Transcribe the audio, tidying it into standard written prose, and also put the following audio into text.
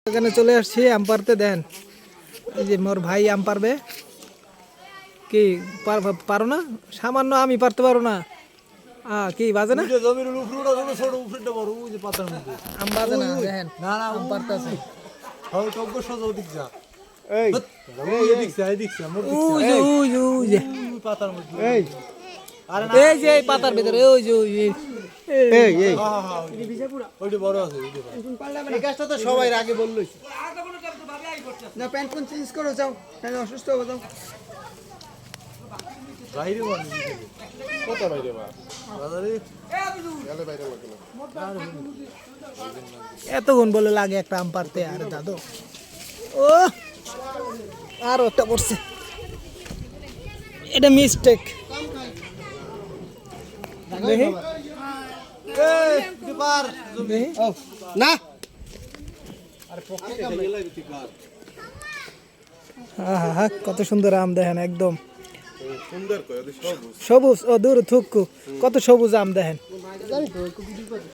এখানে চলে আসছি আম পারতে। দেন এই যে মোর ভাই আম পারবে। কি পারো না? সামান্য আমি পারতে পারো না? কি বাজে না? আম বাজে না, দেখেন আম পারতেছে। এই যে এই পাতার ভিতরে ওই যে সবাই আগে বললো না, প্যান্ট কোন চেঞ্জ করো, যাও, অসুস্থ হবে, যাও। এতক্ষণ বলে লাগে একটা আম পারতে। আরে দাদু, ও আর একটা পড়ছে, এটা মিস্টেক। দেখি না, কত সুন্দর আম দেখেন, একদম সবুজ। ও দূর থুকু, কত সবুজ আম দেখেন।